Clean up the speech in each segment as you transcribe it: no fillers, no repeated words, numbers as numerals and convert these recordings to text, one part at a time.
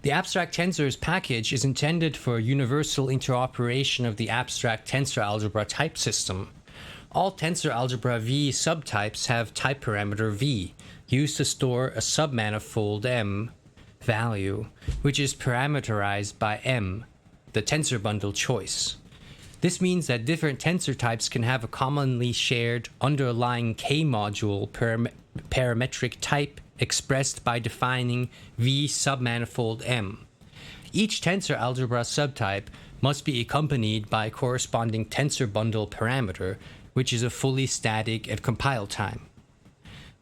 The abstract tensors package is intended for universal interoperation of the abstract tensor algebra type system. All tensor algebra V subtypes have type parameter V, used to store a submanifold M value, which is parameterized by M, the TensorBundle choice. This means that different tensor types can have a commonly shared underlying K-module parametric type expressed by defining V submanifold M. Each tensor algebra subtype must be accompanied by a corresponding TensorBundle parameter, which is a fully static at compile time.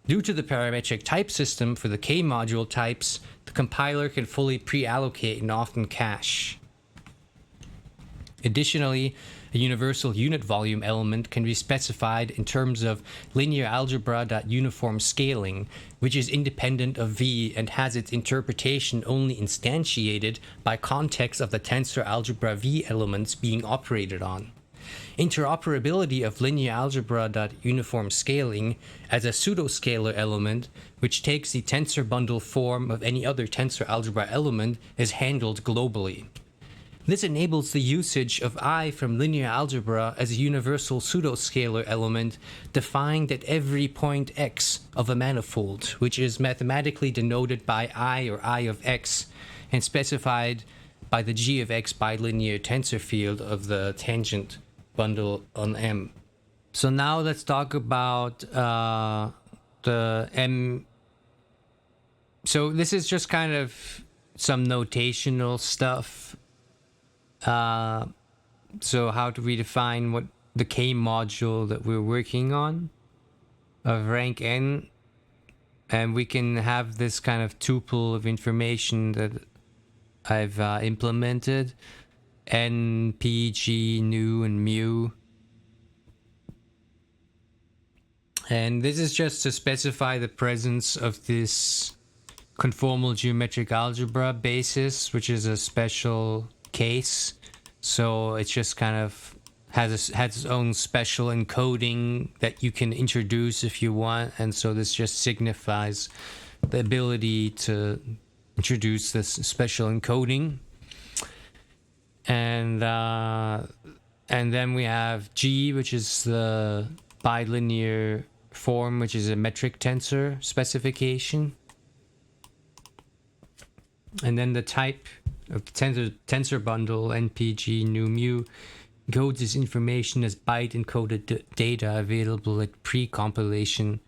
Due to the parametric type system for the K-module types, the compiler can fully pre-allocate and often cache. Additionally, a universal unit volume element can be specified in terms of linear algebra.uniform scaling, which is independent of V and has its interpretation only instantiated by context of the tensor algebra V elements being operated on. Interoperability of linear algebra.uniform scaling as a pseudoscalar element, which takes the TensorBundle form of any other tensor algebra element, is handled globally. This enables the usage of I from linear algebra as a universal pseudoscalar element defined at every point x of a manifold, which is mathematically denoted by I or I of x and specified by the g of x bilinear tensor field of the tangent bundle on M. So now let's talk about the M. So this is just kind of some notational stuff. So how do we define what the K module that we're working on of rank n? And we can have this kind of tuple of information that I've implemented. N, P, G, nu, and mu. And this is just to specify the presence of this conformal geometric algebra basis, which is a special case. So it's just kind of has its own special encoding that you can introduce if you want. And so this just signifies the ability to introduce this special encoding. And then we have G, which is the bilinear form, which is a metric tensor specification. And then the type of the tensor bundle, NPG, nu, mu, encodes this information as byte encoded data available at pre-compilation.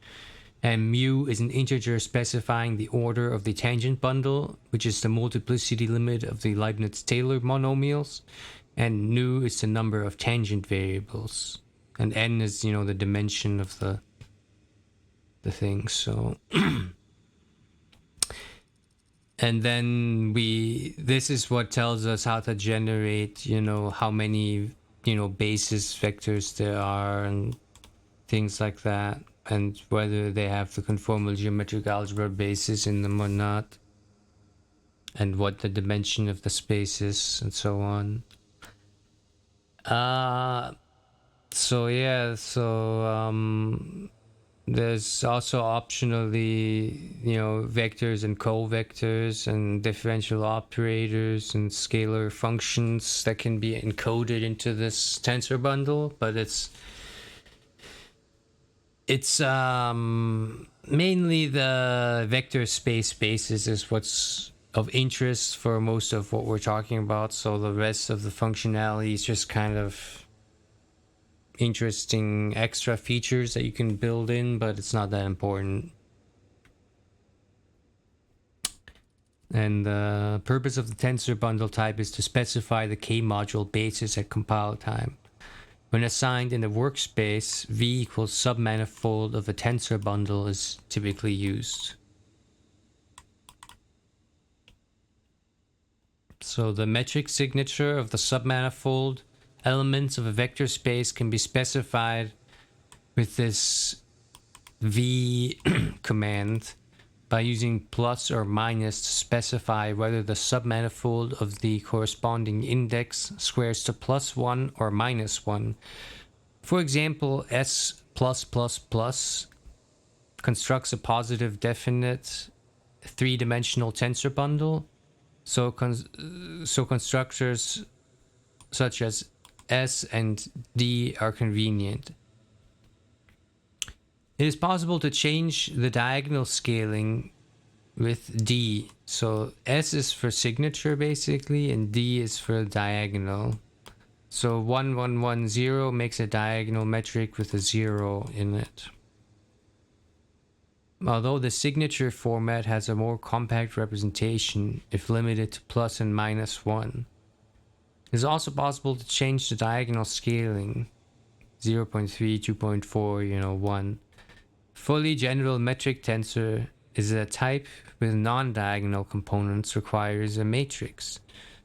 And mu is an integer specifying the order of the tangent bundle, which is the multiplicity limit of the Leibniz-Taylor monomials. And nu is the number of tangent variables. And n is, the dimension of the thing. So, and then this is what tells us how to generate, how many, basis vectors there are and things like that. And whether they have the conformal geometric algebra basis in them or not, and what the dimension of the space is, and so on. There's also optionally, vectors and covectors and differential operators and scalar functions that can be encoded into this tensor bundle, but it's mainly the vector space basis is what's of interest for most of what we're talking about. So the rest of the functionality is just kind of interesting extra features that you can build in, but it's not that important. And the purpose of the tensor bundle type is to specify the K module basis at compile time. When assigned in a workspace, V equals submanifold of a tensor bundle is typically used. So the metric signature of the submanifold elements of a vector space can be specified with this V command by using plus or minus to specify whether the submanifold of the corresponding index squares to +1 or -1. For example, S+++ constructs a positive definite three-dimensional tensor bundle. So constructors such as S and D are convenient. It is possible to change the diagonal scaling with D. So S is for signature basically, and D is for diagonal. So 1, 1, 1, 0 makes a diagonal metric with a 0 in it. Although the signature format has a more compact representation if limited to plus and minus 1. It is also possible to change the diagonal scaling 0.3, 2.4, 1. Fully general metric tensor is a type with non-diagonal components requires a matrix.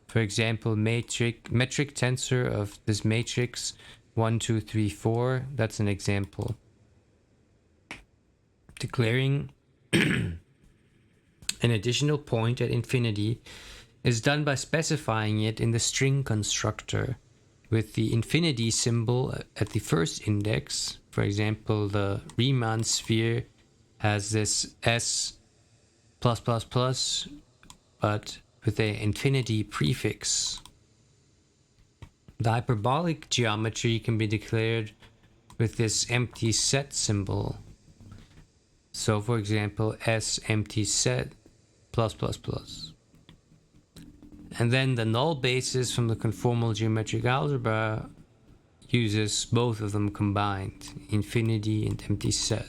For example, metric tensor of this matrix 1, 2, 3, 4, that's an example. Declaring an additional point at infinity is done by specifying it in the string constructor with the infinity symbol at the first index. For example, the Riemann sphere has this S+++, but with an infinity prefix. The hyperbolic geometry can be declared with this empty set symbol. So for example, S empty set +++. And then the null basis from the conformal geometric algebra uses both of them combined, infinity and empty set.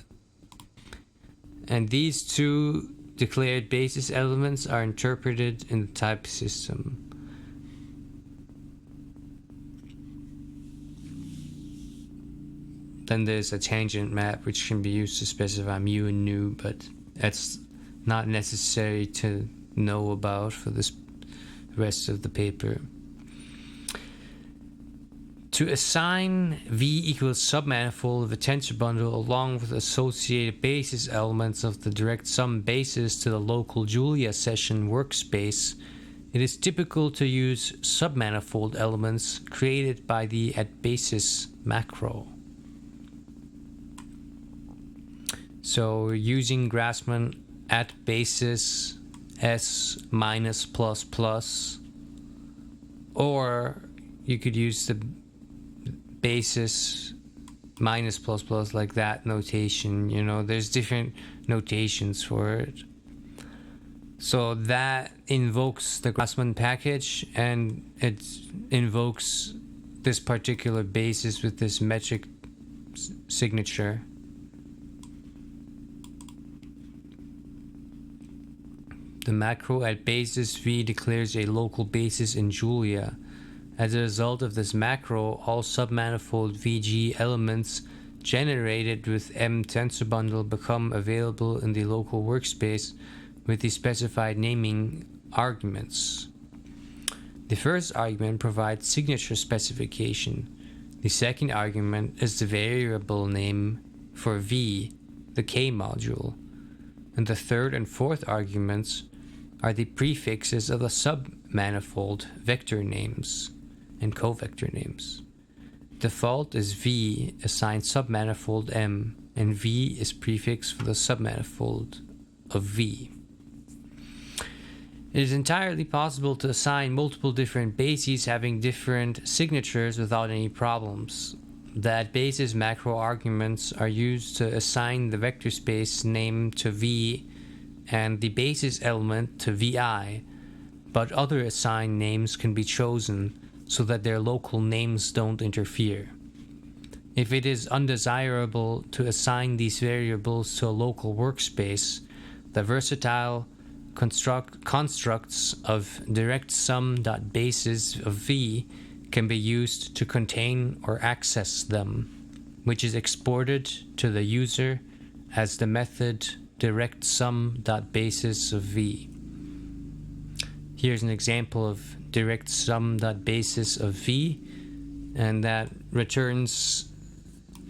And these two declared basis elements are interpreted in the type system. Then there's a tangent map which can be used to specify mu and nu, but that's not necessary to know about for this rest of the paper. To assign V equals submanifold of a TensorBundle along with associated basis elements of the DirectSum basis to the local Julia session workspace, it is typical to use submanifold elements created by the @basis macro. So using Grassmann @basis S minus plus plus, or you could use the basis minus plus plus like that notation. There's different notations for it. So that invokes the Grassmann package, and it invokes this particular basis with this metric signature. The macro @basis V declares a local basis in Julia. As a result of this macro, all submanifold VG elements generated with M TensorBundle become available in the local workspace with the specified naming arguments. The first argument provides signature specification. The second argument is the variable name for V, the K module. And the third and fourth arguments are the prefixes of the submanifold vector names and covector names. Default is V assigned submanifold M, and V is prefix for the submanifold of V. It is entirely possible to assign multiple different bases having different signatures without any problems. The @basis macro arguments are used to assign the vector space name to V and the basis element to Vi, but other assigned names can be chosen so that their local names don't interfere. If it is undesirable to assign these variables to a local workspace, the versatile constructs of DirectSum.basis of V can be used to contain or access them, which is exported to the user as the method DirectSum.basis of V. Here's an example of DirectSum.basis of V, and that returns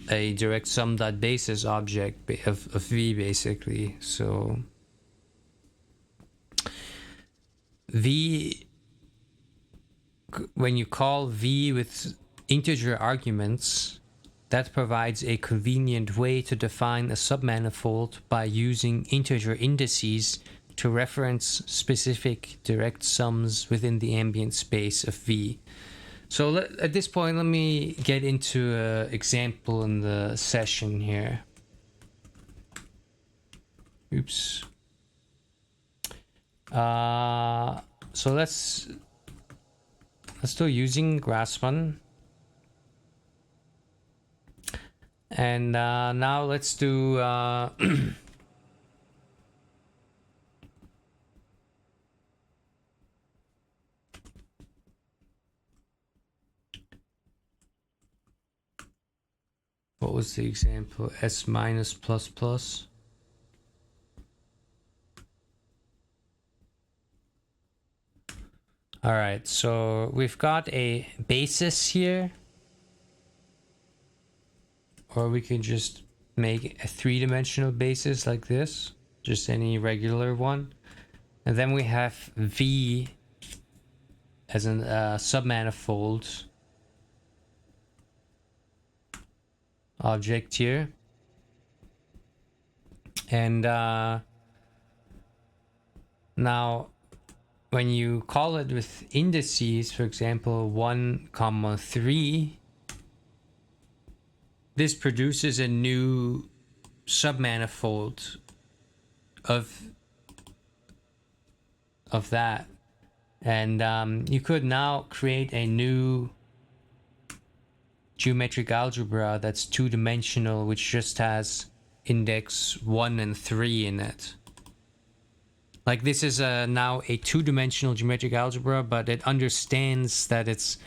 a DirectSum.basis object of V basically. So V, when you call V with integer arguments, that provides a convenient way to define a submanifold by using integer indices to reference specific direct sums within the ambient space of V. So at this point, let me get into an example in the session here. Oops. So let's do using Grassmann. And now let's do what was the example? S minus plus plus. All right, so we've got a basis here, or we can just make a three-dimensional basis like this, just any regular one. And then we have V as a submanifold object here. And now when you call it with indices, for example, 1, 3, this produces a new submanifold of that. And you could now create a new geometric algebra that's two-dimensional, which just has index 1 and 3 in it. Like this is now a two-dimensional geometric algebra, but it understands that it's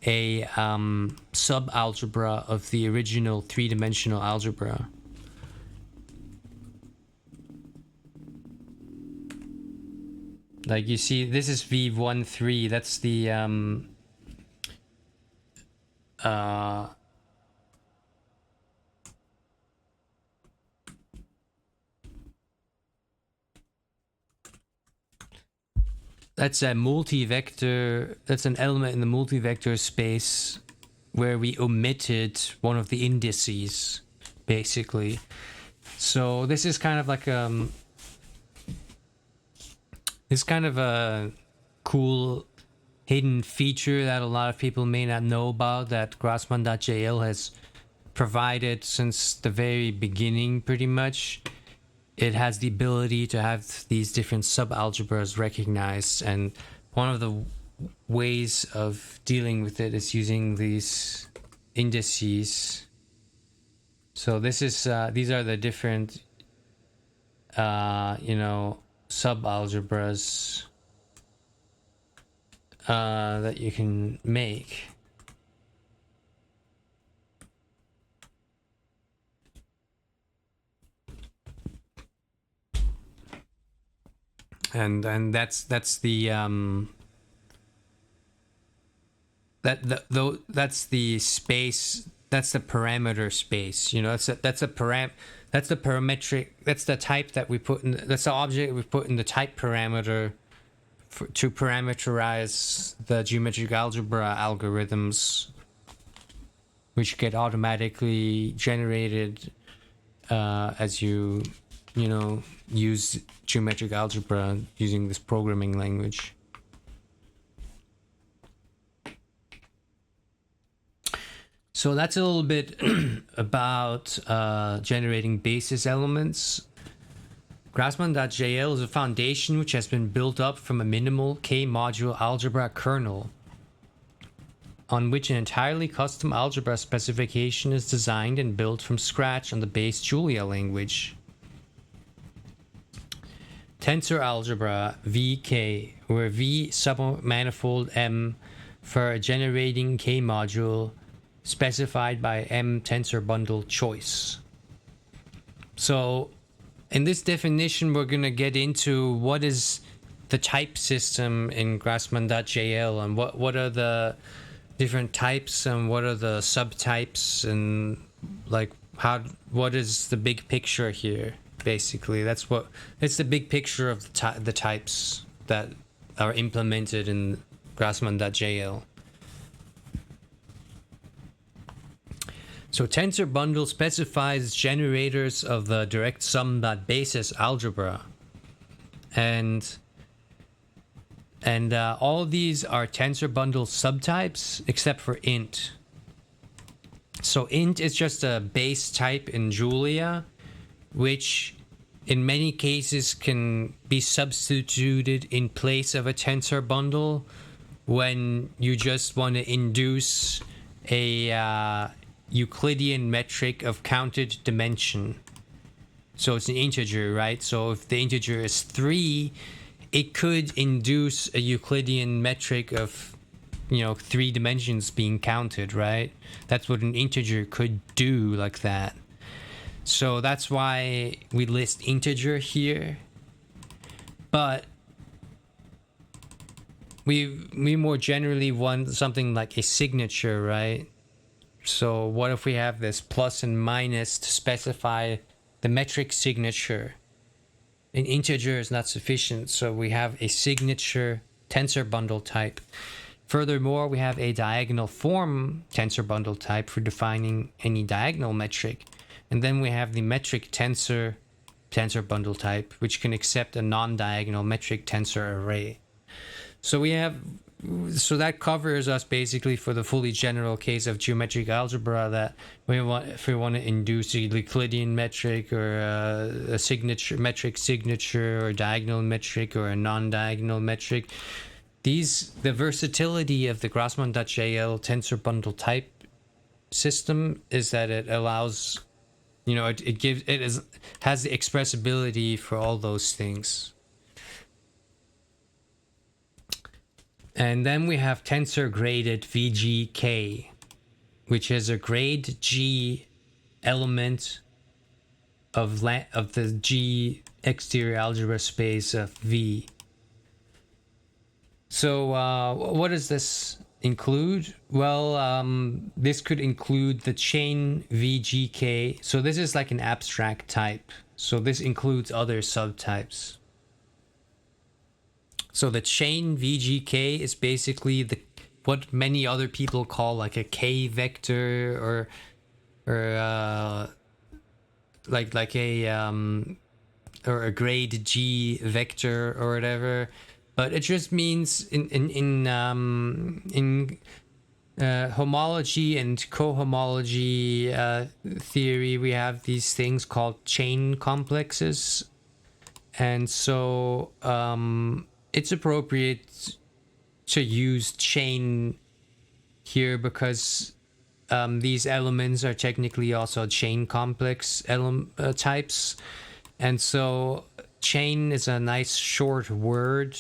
a sub-algebra of the original three-dimensional algebra. Like you see, this is V13. That's the that's a multi-vector, that's an element in the multi-vector space where we omitted one of the indices, basically. So this is kind of like this kind of a cool hidden feature that a lot of people may not know about, that Grassmann.jl has provided since the very beginning, pretty much. It has the ability to have these different subalgebras recognized, and one of the ways of dealing with it is using these indices. So this is these are the different subalgebras that you can make. And that's the that's the space, that's the parameter space, that's the parametric, that's the type that we put in, that's the object we put in the type parameter to parameterize the geometric algebra algorithms, which get automatically generated as you use geometric algebra using this programming language. So that's a little bit about generating basis elements. Grassmann.jl is a foundation which has been built up from a minimal K-module algebra kernel, on which an entirely custom algebra specification is designed and built from scratch on the base Julia language. Tensor algebra VK, where V submanifold M for a generating K module specified by M TensorBundle choice. So in this definition, we're going to get into what is the type system in Grassmann.jl, and what are the different types and what are the subtypes, and like what is the big picture here. Basically, it's the big picture of the types that are implemented in Grassmann.jl. So TensorBundle specifies generators of the DirectSum.basis algebra, and all of these are TensorBundle subtypes except for int. So int is just a base type in Julia, which in many cases can be substituted in place of a TensorBundle when you just want to induce a Euclidean metric of counted dimension. So it's an integer, right? So if the integer is 3, it could induce a Euclidean metric of 3 dimensions being counted, right? That's what an integer could do, like that. So that's why we list integer here. But we more generally want something like a signature, right? So what if we have this plus and minus to specify the metric signature? An integer is not sufficient, so we have a signature TensorBundle type. Furthermore, we have a diagonal form TensorBundle type for defining any diagonal metric. And then we have the metric TensorBundle type, which can accept a non-diagonal metric tensor array. So that covers us basically for the fully general case of geometric algebra, that if we want to induce a Euclidean metric or a signature metric signature or diagonal metric or a non-diagonal metric. The versatility of the Grassmann.jl TensorBundle type system is that it allows, it has the expressibility for all those things. And then we have tensor graded VGK, which is a grade G element of the G exterior algebra space of V. So what does this include? Well, this could include the chain VGK. So this is like an abstract type. So this includes other subtypes. So the chain VGK is basically what many other people call like a K vector or a grade G vector or whatever. But it just means in homology and cohomology theory, we have these things called chain complexes, and so it's appropriate to use chain here because these elements are technically also chain complex types, and so chain is a nice short word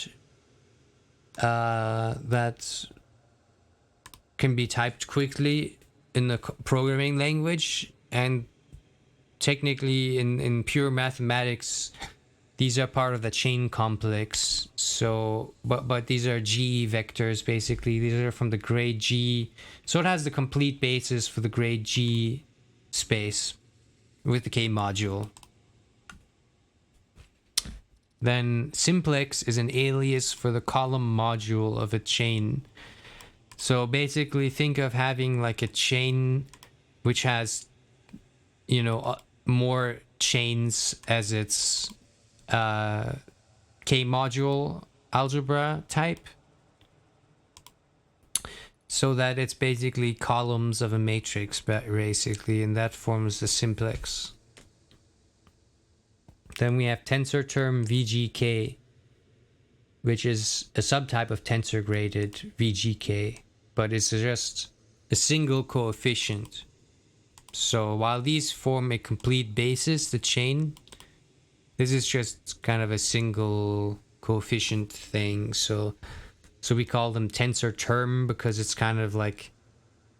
that can be typed quickly in the programming language, and technically in pure mathematics these are part of the chain complex. So but these are G vectors basically. These are from the grade G, so it has the complete basis for the grade G space with the K module. Then simplex is an alias for the column module of a chain. So basically think of having like a chain which has more chains as its K module algebra type, so that it's basically columns of a matrix basically, and that forms the simplex. Then we have tensor term VGK, which is a subtype of tensor graded VGK, but it's just a single coefficient. So while these form a complete basis, the chain, this is just kind of a single coefficient thing. So we call them tensor term because it's kind of like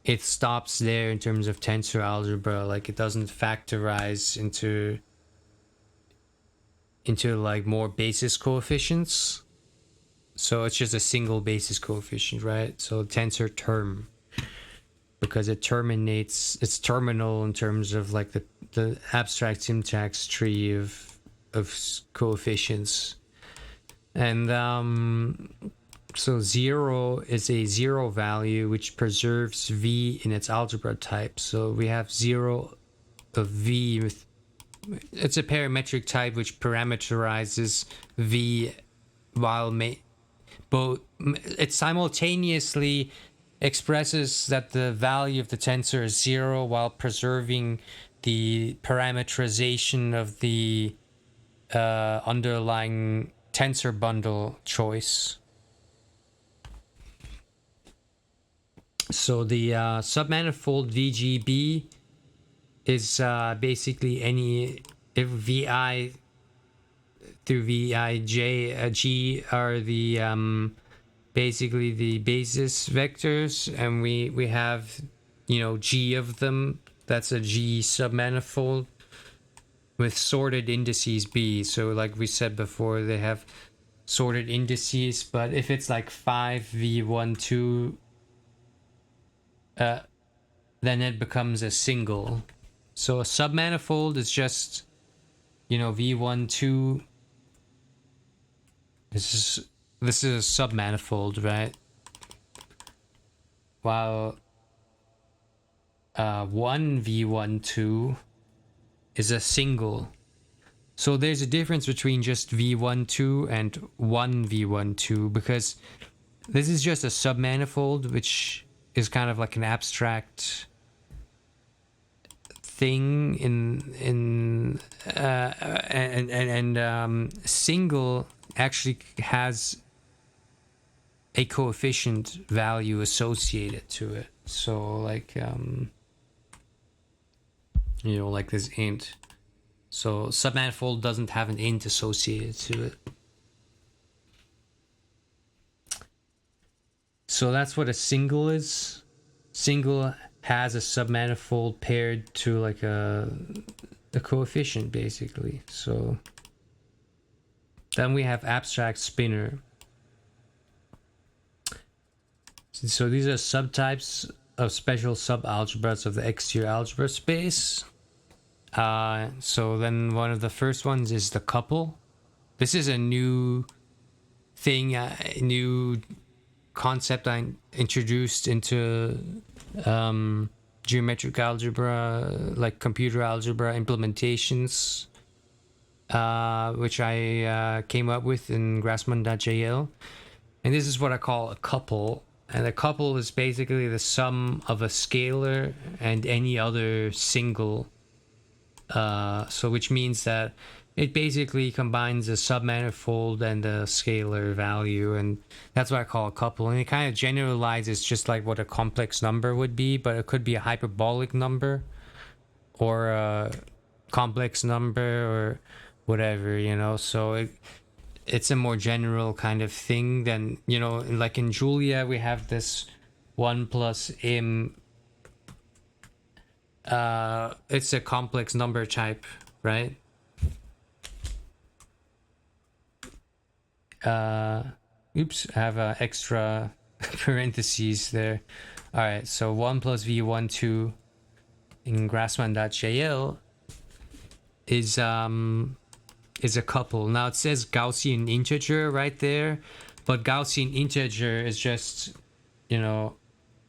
it stops there in terms of tensor algebra. Like it doesn't factorize into like more basis coefficients. So it's just a single basis coefficient, right? So tensor term, because it terminates, it's terminal in terms of like the abstract syntax tree of coefficients. And so 0 is a 0 value which preserves V in its algebra type. So we have 0 of V with it's a parametric type which parameterizes v while it simultaneously expresses that the value of the tensor is 0 while preserving the parameterization of the underlying tensor bundle choice. So the submanifold VGB is basically any if Vi through Vij G are the basically the basis vectors, and we have, you know, G of them. That's a G submanifold with sorted indices B. So like we said before, they have sorted indices, but if it's like 5 V1 2, then it becomes a single. So a submanifold is just, you know, V1 2. This is a submanifold, right? While 1 V1 2 is a single. So there's a difference between just V1 2 and 1 V1 2, because this is just a submanifold, which is kind of like an abstract thing single actually has a coefficient value associated to it. So like you know, like this int. So submanifold doesn't have an int associated to it. So that's what a single is. Single has a submanifold paired to like a coefficient, basically. So then we have abstract spinor. So these are subtypes of special subalgebras of the exterior algebra space. So then one of the first ones is the couple. This is a new thing, a new concept I introduced into geometric algebra, like computer algebra implementations, which I came up with in Grassmann.jl. And this is what I call a couple. And a couple is basically the sum of a scalar and any other single. So which means that it basically combines a submanifold and a scalar value, and that's what I call a couple. And it kind of generalizes just like what a complex number would be, but it could be a hyperbolic number or a complex number or whatever, you know. So it's a more general kind of thing than, you know, like in Julia we have this 1 plus im. It's a complex number type, right? Oops, I have an extra parentheses there. All right, so 1 plus v1 2 in Grassmann.jl is a couple. Now it says Gaussian integer right there, but Gaussian integer is just, you know,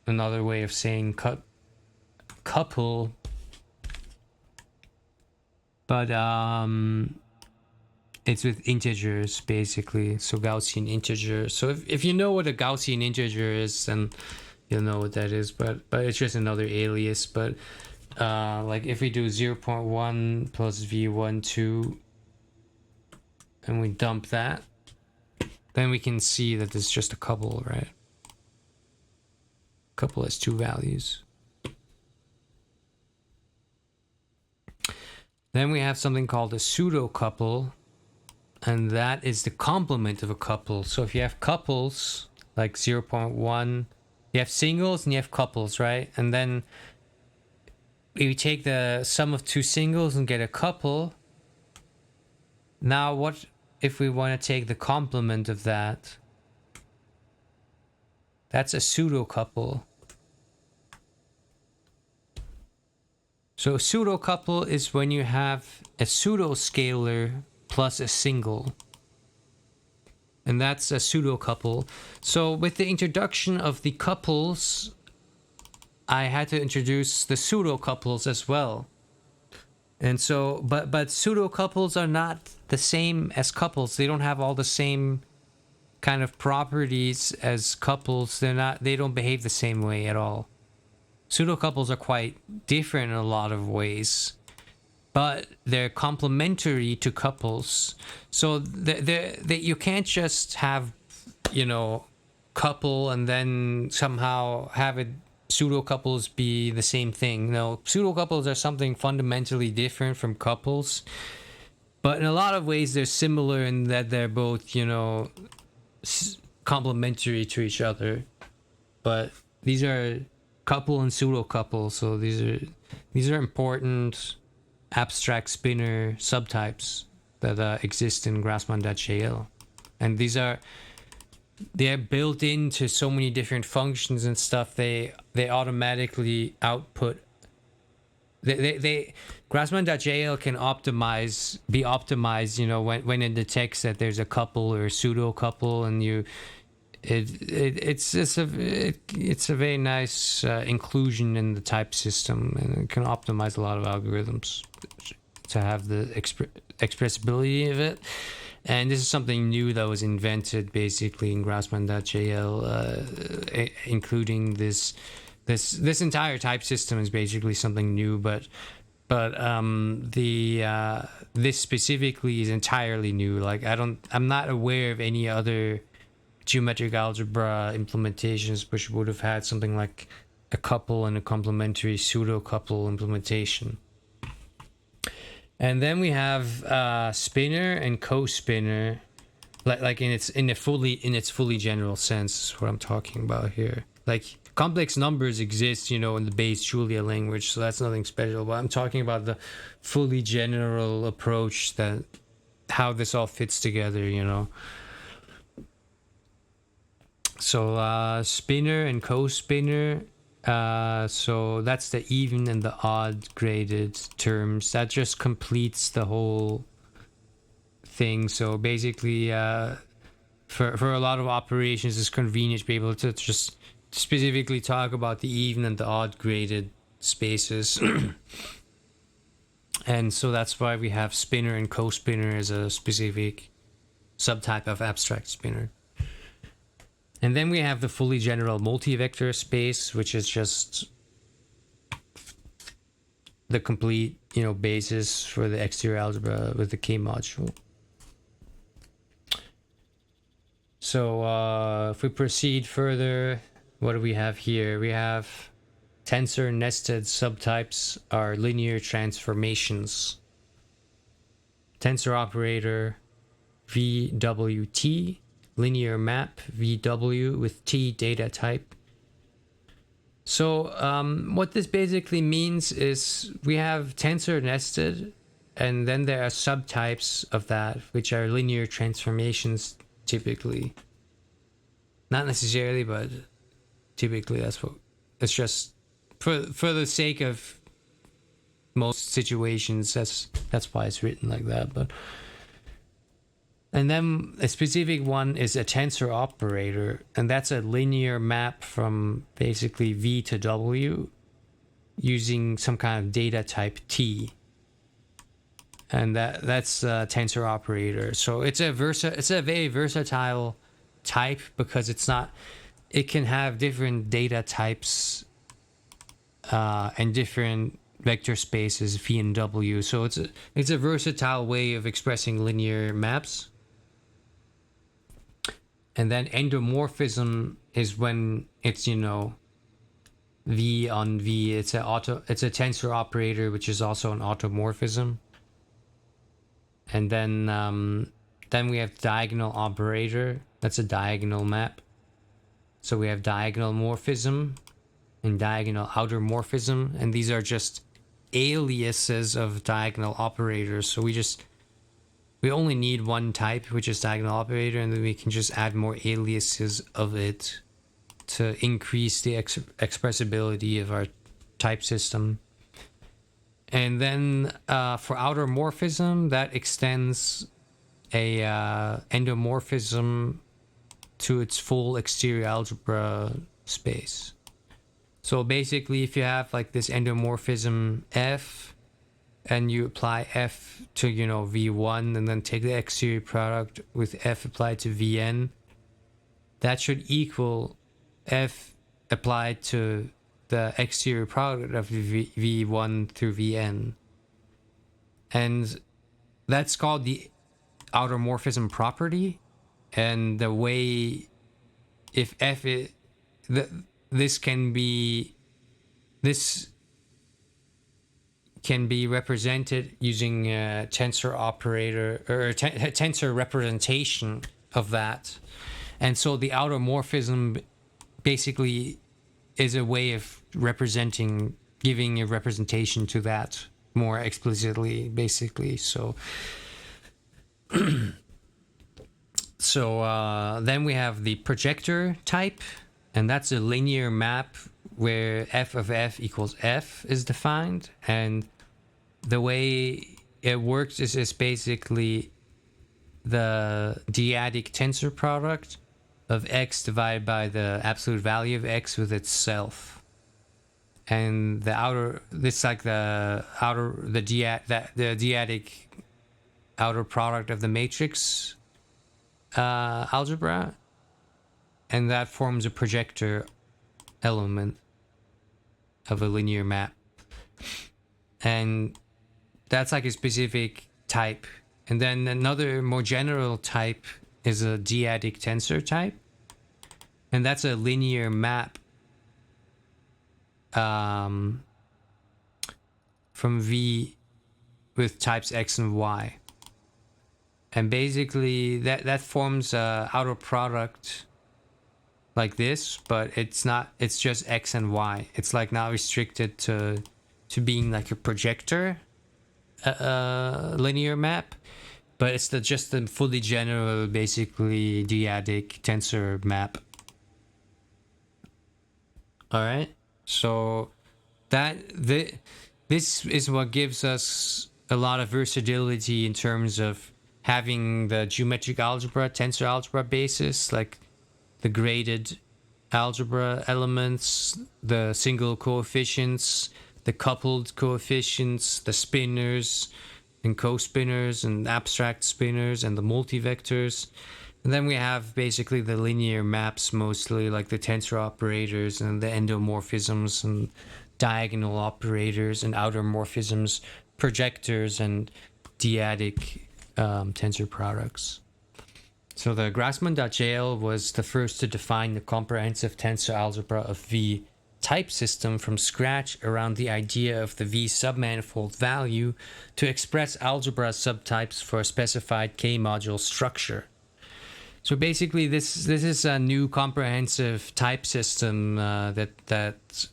another way of saying couple. But it's with integers basically, so Gaussian integer. So if you know what a Gaussian integer is, then you'll know what that is, but it's just another alias. But like if we do 0.1 plus v1 2 and we dump that, then we can see that it's just a couple, right? Couple has two values. Then we have something called a pseudo couple, and that is the complement of a couple. So if you have couples like 0.1, you have singles and you have couples, right? And then we take the sum of two singles and get a couple. Now what if we want to take the complement of that? That's a pseudo couple. So a pseudo couple is when you have a pseudo scalar plus a single, and that's a pseudo couple. So with the introduction of the couples, I had to introduce the pseudo couples as well. And so, but pseudo couples are not the same as couples. They don't have all the same kind of properties as couples. They don't behave the same way at all. Pseudo couples are quite different in a lot of ways, but they're complementary to couples. So you can't just have, couple and then somehow have it pseudo couples be the same thing. No, pseudo couples are something fundamentally different from couples, but in a lot of ways they're similar in that they're both complementary to each other. But these are couple and pseudo couple, so these are important abstract spinner subtypes that exist in Grassmann.jl, and they're built into so many different functions and stuff. They automatically output. They Grassmann.jl can be optimized. When it detects that there's a couple or a pseudo couple, and it's a very nice inclusion in the type system, and it can optimize a lot of algorithms to have the expressibility of it. And this is something new that was invented basically in Grassmann.jl, including this entire type system is basically something new, but this specifically is entirely new. Like I'm not aware of any other geometric algebra implementations which would have had something like a couple and a complementary pseudo couple implementation. And then we have spinner and co-spinner, like in its fully general sense. Is what I'm talking about here. Like complex numbers exist, in the base Julia language, so that's nothing special. But I'm talking about the fully general approach, that how this all fits together. So spinner and co-spinner. So that's the even and the odd graded terms. That just completes the whole thing. So basically, for a lot of operations, it's convenient to be able to just specifically talk about the even and the odd graded spaces. And so that's why we have spinner and co-spinner as a specific subtype of abstract spinner. And then we have the fully general multi-vector space, which is just the complete, basis for the exterior algebra with the K module. So if we proceed further, what do we have here? We have tensor nested subtypes are linear transformations. Tensor operator VWT. Linear map VW with T data type. So what this basically means is we have tensor nested, and then there are subtypes of that, which are linear transformations typically. Not necessarily, but typically it's just for the sake of most situations, that's why it's written like that. And then a specific one is a tensor operator, and that's a linear map from basically V to W using some kind of data type T. And that's a tensor operator. So it's a very versatile type, because it can have different data types and different vector spaces V and W. So it's a versatile way of expressing linear maps. And then endomorphism is when it's V on V. It's a tensor operator, which is also an automorphism. And then we have diagonal operator. That's a diagonal map. So we have diagonal morphism and diagonal outer morphism, and these are just aliases of diagonal operators. So we only need one type, which is diagonal operator, and then we can just add more aliases of it to increase the expressibility of our type system. And then for outer morphism, that extends a endomorphism to its full exterior algebra space. So basically, if you have like this endomorphism F, and you apply f to, you know, v1, and then take the exterior product with f applied to vn, that should equal f applied to the exterior product of v1 through vn. And that's called the automorphism property. And the way, if f is, this can be represented using a tensor operator, or a tensor representation of that. And so the automorphism basically is a way of representing, giving a representation to that more explicitly, basically. So then we have the projector type, and that's a linear map where f of f equals f is defined. And the way it works is basically the dyadic tensor product of x divided by the absolute value of x with itself. And the dyadic outer product of the matrix algebra, and that forms a projector element of a linear map. And that's like a specific type. And then another more general type is a dyadic tensor type, and that's a linear map from V with types x and y. And basically that forms a outer product like this, but it's not, it's just x and y. It's like not restricted to being like a projector linear map, but it's just the fully general, basically dyadic tensor map. All right, so this is what gives us a lot of versatility in terms of having the geometric algebra, tensor algebra basis, like the graded algebra elements, the single coefficients, the coupled coefficients, the spinners and co-spinners and abstract spinners and the multivectors. And then we have basically the linear maps, mostly like the tensor operators and the endomorphisms and diagonal operators and outer morphisms, projectors and dyadic tensor products. So the Grassmann.jl was the first to define the comprehensive tensor algebra of V type system from scratch around the idea of the V submanifold value to express algebra subtypes for a specified K-module structure. So basically this is a new comprehensive type system that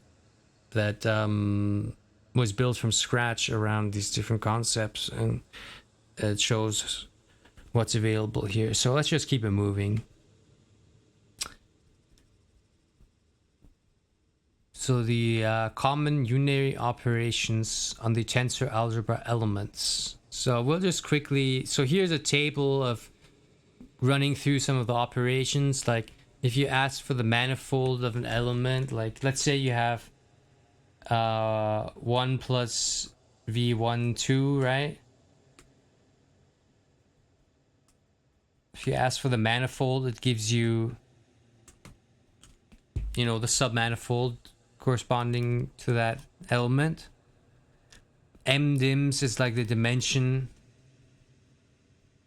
was built from scratch around these different concepts, and it shows what's available here. So let's just keep it moving. So the common unary operations on the tensor algebra elements. So we'll just quickly, so here's a table of running through some of the operations. Like if you ask for the manifold of an element, like let's say you have 1 plus v1 2, right? If you ask for the manifold, it gives you, you know, the submanifold corresponding to that element. M-dims is like the dimension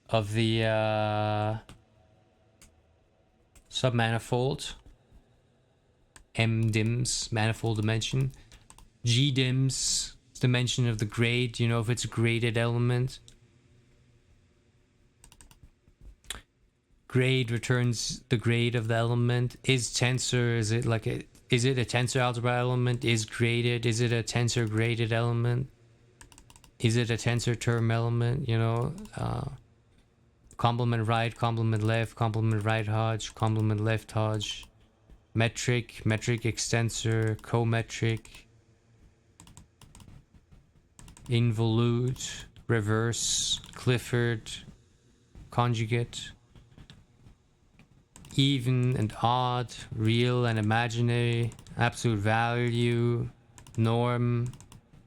of the submanifold. M-dims, manifold dimension. G-dims is dimension of the grade, you know, if it's a graded element. Grade returns the grade of the element. Is tensor, is it a tensor algebra element? Is graded, is it a tensor graded element? Is it a tensor term element? You know, complement right, complement left, complement right Hodge, complement left Hodge, metric, metric extensor, cometric, involute, reverse, Clifford, conjugate, even and odd, real and imaginary, absolute value, norm,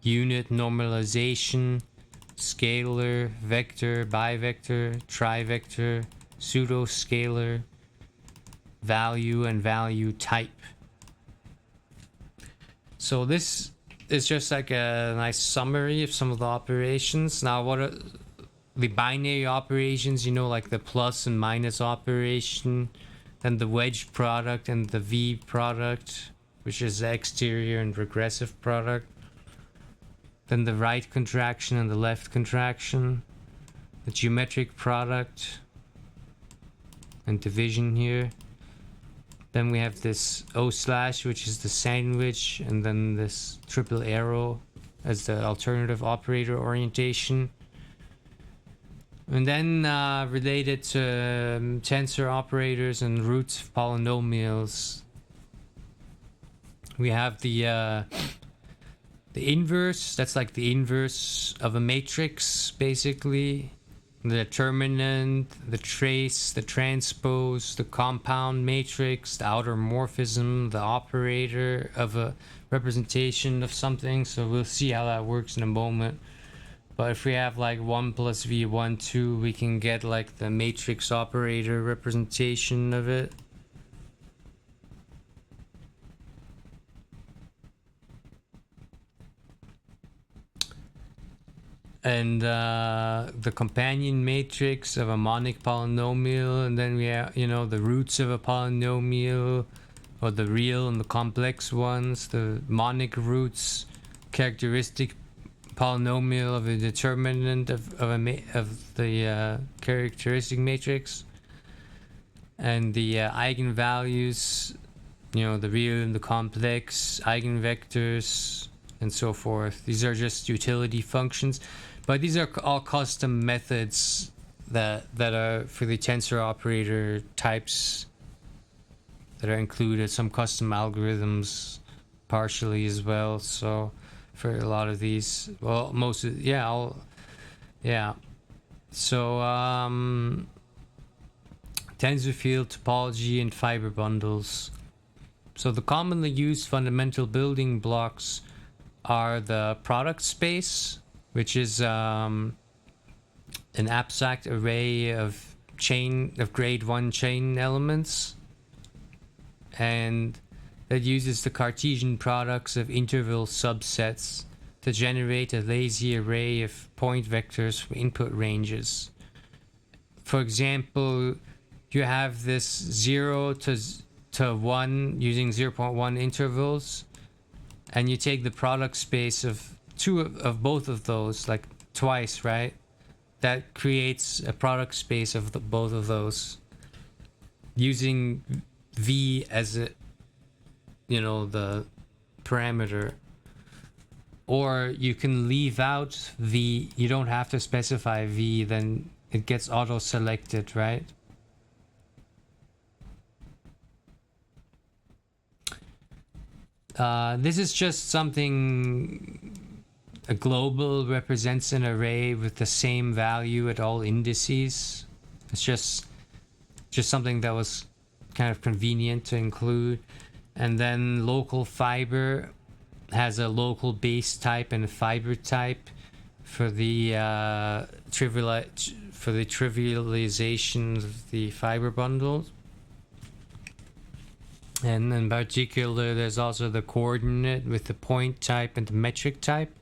unit, normalization, scalar, vector, bivector, trivector, pseudoscalar, value, and value type. So this is just like a nice summary of some of the operations. Now, what are the binary operations? You know, like the plus and minus operation, then the wedge product and the V product, which is the exterior and regressive product. Then the right contraction and the left contraction, the geometric product, and division here. Then we have this O slash, which is the sandwich, and then this triple arrow as the alternative operator orientation. And then related to tensor operators and roots of polynomials, we have the inverse. That's like the inverse of a matrix, basically. The determinant, the trace, the transpose, the compound matrix, the outer morphism, the operator of a representation of something. So we'll see how that works in a moment. But if we have like 1 plus v, 1, 2, we can get like the matrix operator representation of it. And the companion matrix of a monic polynomial, and then we have, you know, the roots of a polynomial, or the real and the complex ones, the monic roots, characteristic polynomial of a determinant of the characteristic matrix, and the eigenvalues, you know, the real and the complex, eigenvectors, and so forth. These are just utility functions. But these are all custom methods that are for the tensor operator types that are included. Some custom algorithms partially as well. So for a lot of these, well, most of, yeah. So TensorField topology and FiberBundles. So the commonly used fundamental building blocks are the product space, which is an abstract array of grade 1 chain elements, and that uses the Cartesian products of interval subsets to generate a lazy array of point vectors from input ranges. For example, you have this 0 to 1 using 0.1 intervals, and you take the product space of both of those, like twice, right? That creates a product space of both of those using V as a, you know, the parameter. Or you can leave out V. You don't have to specify V, then it gets auto selected, right? This is just something. A global represents an array with the same value at all indices. It's just something that was kind of convenient to include. And then local fiber has a local base type and a fiber type for the trivialization of the fiber bundles. And in particular, there's also the coordinate with the point type and the metric type.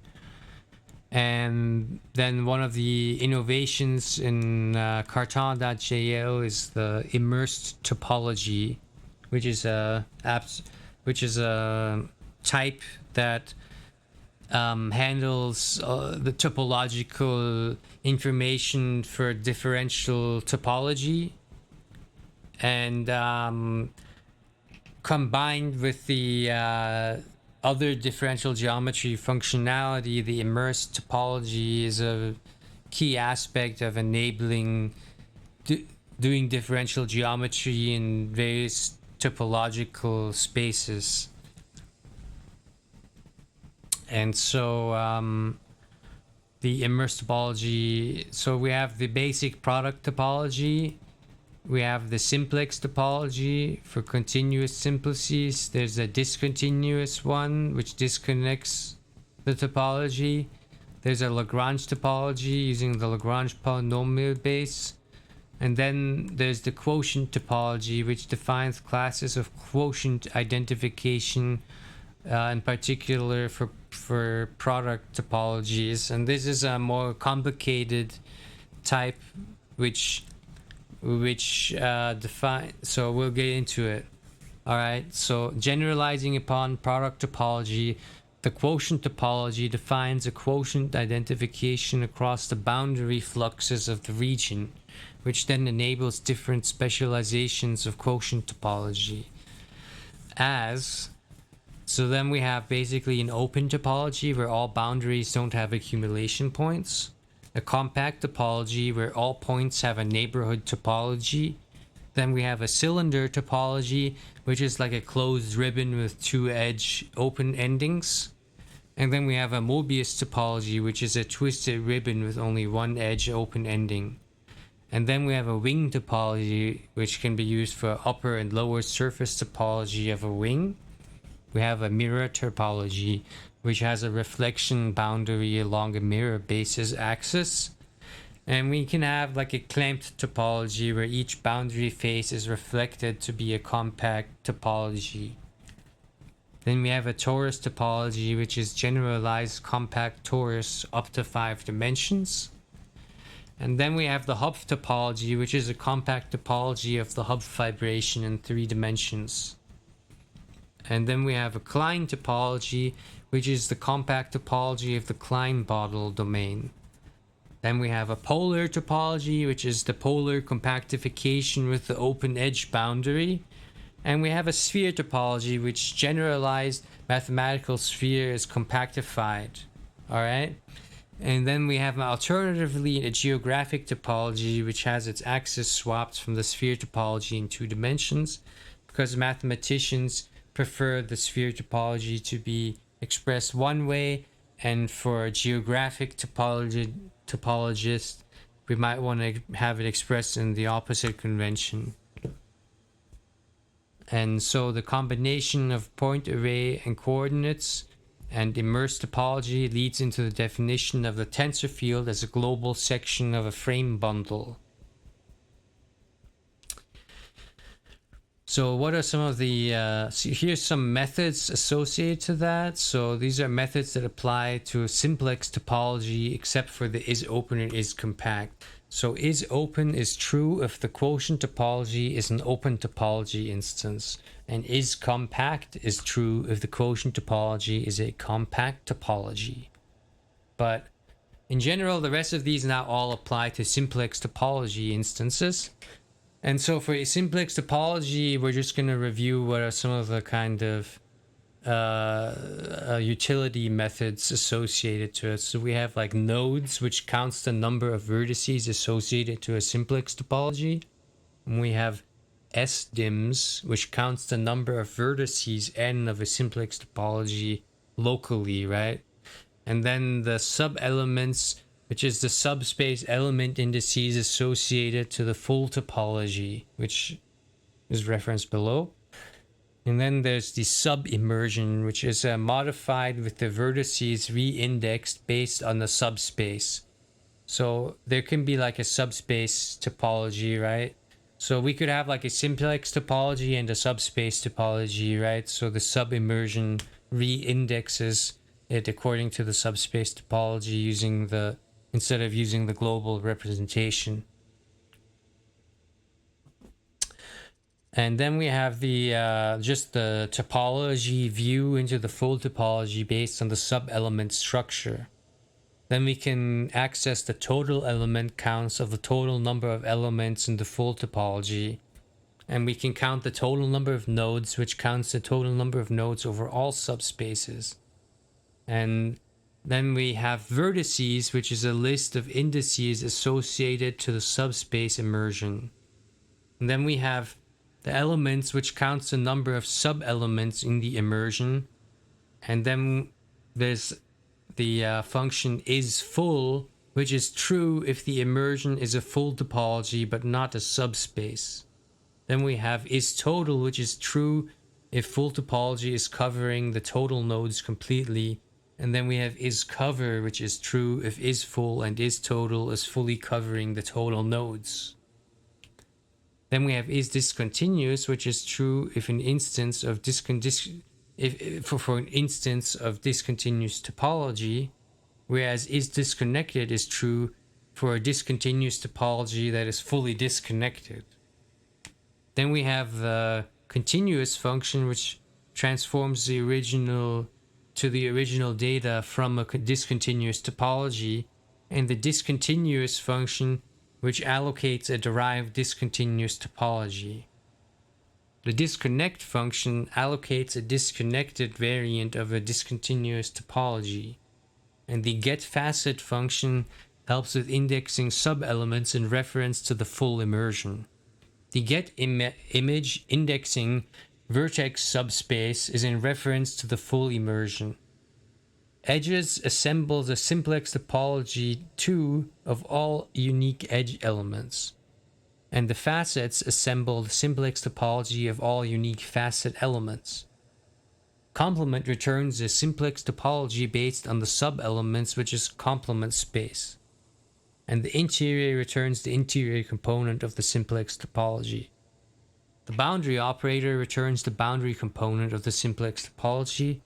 And then one of the innovations in Cartan.jl is the ImmersedTopology, which is a type that handles the topological information for differential topology, and combined with the other differential geometry functionality, the immersed topology is a key aspect of enabling doing differential geometry in various topological spaces. And so the immersed topology, so we have the basic product topology, we have the simplex topology for continuous simplices. There's a discontinuous one which disconnects the topology. There's a Lagrange topology using the Lagrange polynomial base. And then there's the quotient topology, which defines classes of quotient identification, in particular for product topologies. And this is a more complicated type, which define. So we'll get into it. All right. So generalizing upon product topology, the quotient topology defines a quotient identification across the boundary fluxes of the region, which then enables different specializations of quotient topology. So then we have basically an open topology where all boundaries don't have accumulation points, a compact topology where all points have a neighborhood topology. Then we have a cylinder topology, which is like a closed ribbon with two edge open endings. And then we have a Mobius topology, which is a twisted ribbon with only one edge open ending. And then we have a wing topology, which can be used for upper and lower surface topology of a wing. We have a mirror topology, which has a reflection boundary along a mirror basis axis. And we can have like a clamped topology where each boundary face is reflected to be a compact topology. Then we have a torus topology, which is generalized compact torus up to 5 dimensions. And then we have the hub topology, which is a compact topology of the hub fibration in 3 dimensions. And then we have a Klein topology, which is the compact topology of the Klein-Bodel domain. Then we have a polar topology, which is the polar compactification with the open edge boundary. And we have a sphere topology, which generalized mathematical sphere is compactified. All right. And then we have alternatively a geographic topology, which has its axis swapped from the sphere topology in 2 dimensions, because mathematicians prefer the sphere topology to be expressed one way, and for a geographic topologist, we might want to have it expressed in the opposite convention. And so the combination of point array and coordinates and ImmersedTopology leads into the definition of the TensorField as a global section of a FrameBundle. So what are some of the, here's some methods associated to that. So these are methods that apply to a simplex topology except for the is open and is compact. So is open is true if the quotient topology is an open topology instance, and is compact is true if the quotient topology is a compact topology. But in general, the rest of these now all apply to simplex topology instances. And so for a simplex topology, we're just going to review what are some of the kind of utility methods associated to it. So we have like nodes, which counts the number of vertices associated to a simplex topology. And we have sdims, which counts the number of vertices n of a simplex topology locally, right? And then the sub-elements, which is the subspace element indices associated to the full topology, which is referenced below. And then there's the sub-immersion, which is modified with the vertices re-indexed based on the subspace. So there can be like a subspace topology, right? So we could have like a simplex topology and a subspace topology, right? So the sub-immersion re-indexes it according to the subspace topology using the, instead of using the global representation. And then we have the just the topology view into the full topology based on the sub-element structure. Then we can access the total element counts of the total number of elements in the full topology. And we can count the total number of nodes, which counts the total number of nodes over all subspaces. And then we have vertices, which is a list of indices associated to the subspace immersion. And then we have the elements, which counts the number of sub-elements in the immersion. And then there's the function is full, which is true if the immersion is a full topology but not a subspace. Then we have is total, which is true if full topology is covering the total nodes completely. And then we have is cover, which is true if is full, and is total is fully covering the total nodes. Then we have is discontinuous, which is true if an instance of for an instance of discontinuous topology, whereas is disconnected is true for a discontinuous topology that is fully disconnected. Then we have the continuous function, which transforms the original data from a discontinuous topology, and the discontinuous function, which allocates a derived discontinuous topology. The disconnect function allocates a disconnected variant of a discontinuous topology, and the getFacet function helps with indexing sub-elements in reference to the full immersion. The getImage indexing vertex subspace is in reference to the full immersion. Edges assemble the simplex topology 2 of all unique edge elements, and the facets assemble the simplex topology of all unique facet elements. Complement returns a simplex topology based on the sub-elements, which is complement space, and the interior returns the interior component of the simplex topology. The boundary operator returns the boundary component of the simplex topology,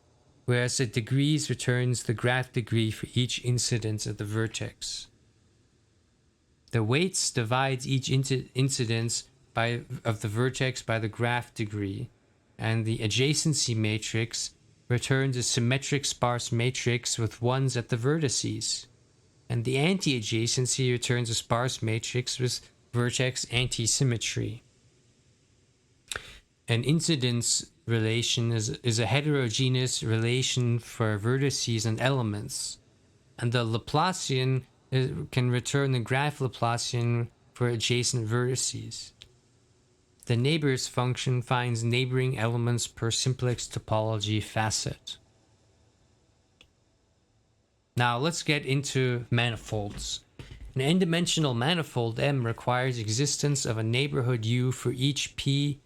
whereas the degrees returns the graph degree for each incidence at the vertex. The weights divides each incidence of the vertex by the graph degree, and the adjacency matrix returns a symmetric sparse matrix with ones at the vertices, and the anti-adjacency returns a sparse matrix with vertex anti-symmetry. An incidence relation is a heterogeneous relation for vertices and elements, and the Laplacian can return the graph Laplacian for adjacent vertices. The neighbors function finds neighboring elements per simplex topology facet. Now let's get into manifolds. An n-dimensional manifold M requires existence of a neighborhood U for each P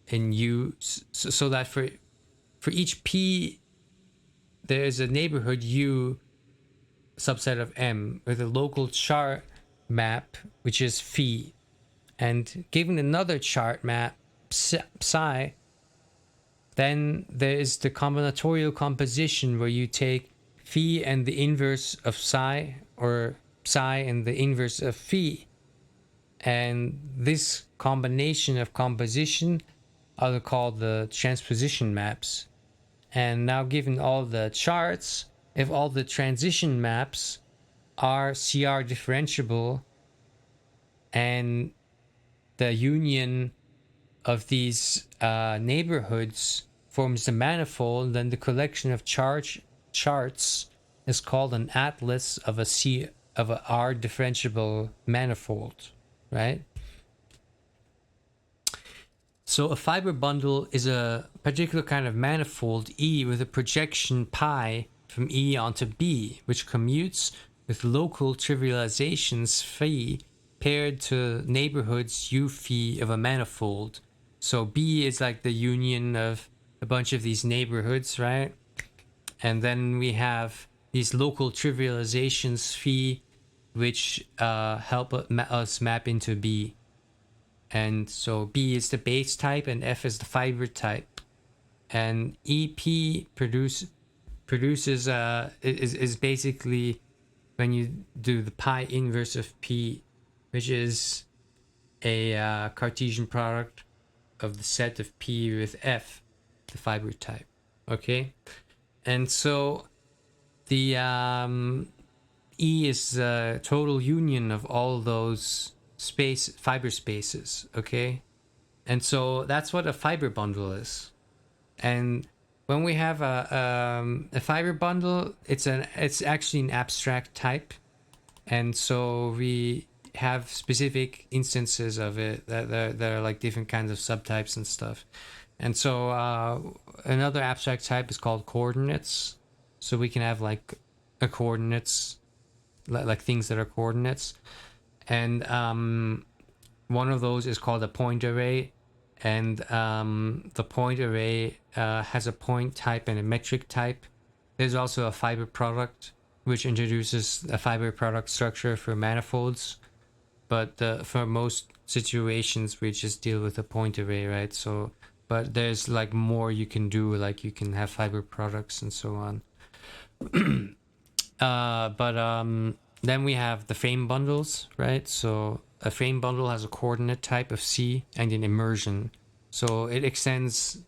in U, so that for each P there is a neighborhood U subset of M with a local chart map which is phi, and given another chart map psi, then there is the combinatorial composition where you take phi and the inverse of psi, or psi and the inverse of phi, and this combination of composition are called the transposition maps. And now, given all the charts, if all the transition maps are CR differentiable and the union of these neighborhoods forms the manifold, then the collection of charts is called an atlas of a R differentiable manifold, right? So a FiberBundle is a particular kind of manifold E with a projection pi from E onto B, which commutes with local trivializations phi paired to neighborhoods U phi of a manifold. So B is like the union of a bunch of these neighborhoods, right? And then we have these local trivializations phi, which help us map into B. And so B is the base type and F is the fiber type. And EP produces is basically when you do the pi inverse of P, which is a Cartesian product of the set of P with F, the fiber type. Okay, and so the E is the total union of all those fiber spaces. Okay, and so that's what a FiberBundle is. And when we have a FiberBundle, it's actually an abstract type, and so we have specific instances of it that are like different kinds of subtypes and stuff. And so another abstract type is called coordinates. So we can have like a coordinates, like things that are coordinates. And one of those is called a point array. And the point array has a point type and a metric type. There's also a fiber product, which introduces a fiber product structure for manifolds. But for most situations, we just deal with a point array, right? So, but there's like more you can do, like you can have fiber products and so on. Then we have the frame bundles, right? So a frame bundle has a coordinate type of C and an immersion. So it extends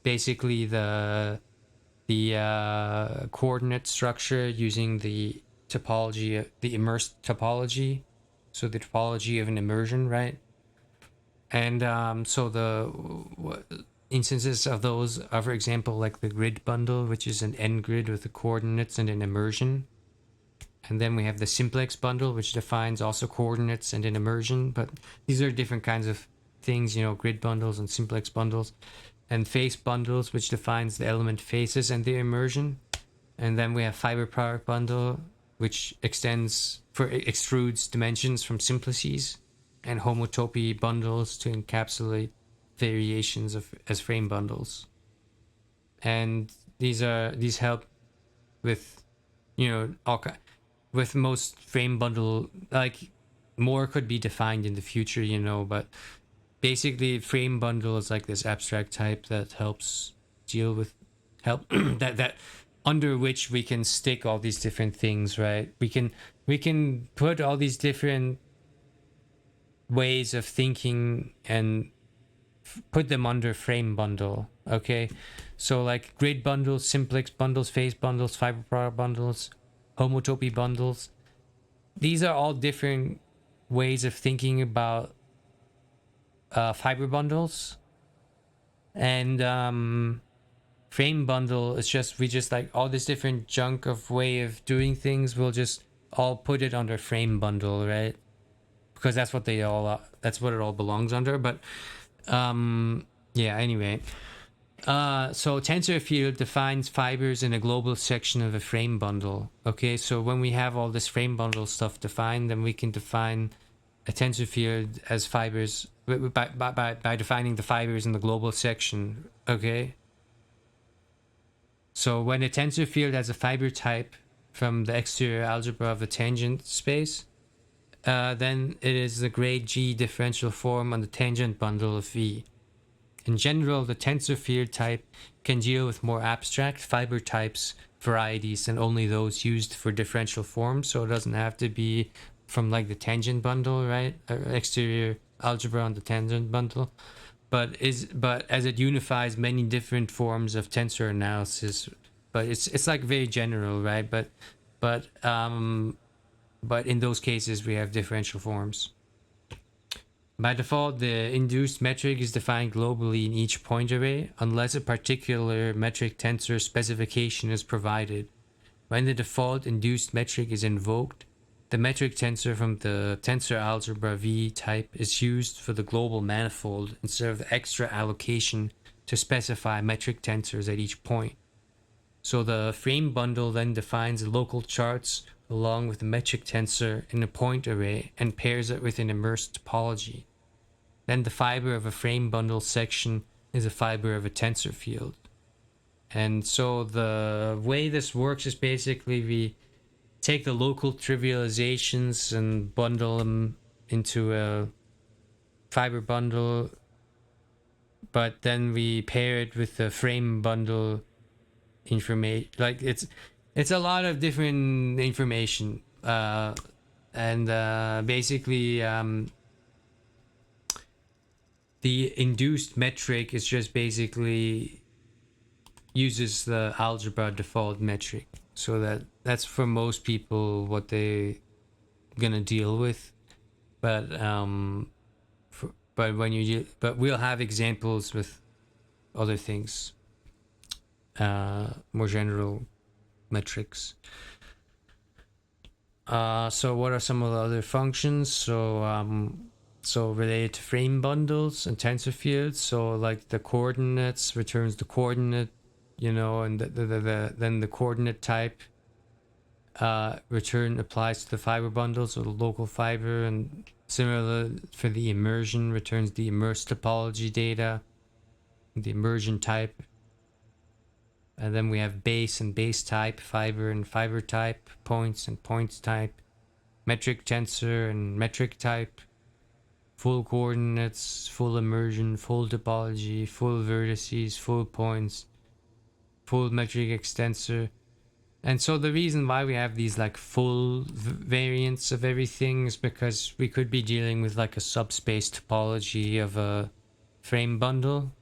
basically the coordinate structure using the topology, the immersed topology. So the topology of an immersion, right? And so the instances of those are, for example, like the grid bundle, which is an n grid with the coordinates and an immersion. And then we have the simplex bundle, which defines also coordinates and an immersion. But these are different kinds of things, you know, grid bundles and simplex bundles. And face bundles, which defines the element faces and their immersion. And then we have fiber product bundle, which extrudes dimensions from simplices, and homotopy bundles to encapsulate variations as frame bundles. And these help with, you know, with most frame bundle, like more could be defined in the future, you know, but basically frame bundle is like this abstract type that helps deal with that under which we can stick all these different things, right? We can put all these different ways of thinking and put them under frame bundle. Okay, so like grid bundles, simplex bundles, phase bundles, fiber product bundles, homotopy bundles, these are all different ways of thinking about fiber bundles. And frame bundle is just, we just like all this different junk of way of doing things, we'll just all put it under frame bundle, right? Because that's what they all are, that's what it all belongs under. But yeah, anyway, so TensorField defines fibers in a global section of a frame bundle. Okay, so when we have all this frame bundle stuff defined, then we can define a TensorField as fibers by defining the fibers in the global section. Okay, so when a TensorField has a fiber type from the exterior algebra of a tangent space, then it is the grade G differential form on the tangent bundle of V. In general, the TensorField type can deal with more abstract fiber types varieties than only those used for differential forms, so it doesn't have to be from like the tangent bundle, right? Exterior algebra on the tangent bundle. But as it unifies many different forms of tensor analysis, but it's like very general, right? But in those cases we have differential forms. By default, the induced metric is defined globally in each point array unless a particular metric tensor specification is provided. When the default induced metric is invoked, the metric tensor from the tensor algebra V type is used for the global manifold instead of the extra allocation to specify metric tensors at each point. So the frame bundle then defines local charts along with the metric tensor in a point array and pairs it with an immersed topology. Then the fiber of a frame bundle section is a fiber of a tensor field. And so the way this works is basically we take the local trivializations and bundle them into a fiber bundle, but then we pair it with the frame bundle information. Like it's a lot of different information, and basically the induced metric is just basically uses the algebra default metric, so that's for most people what they gonna deal with. But but we'll have examples with other things, more general metrics. So what are some of the other functions? So related to frame bundles and tensor fields, so like the coordinates returns the coordinate, you know, and then the coordinate type return applies to the fiber bundle, so the local fiber, and similar for the immersion returns the immersed topology data, the immersion type. And then we have base and base type, fiber and fiber type, points and points type, metric tensor and metric type, full coordinates, full immersion, full topology, full vertices, full points, full metric extensor. And so the reason why we have these like full variants of everything is because we could be dealing with like a subspace topology of a frame bundle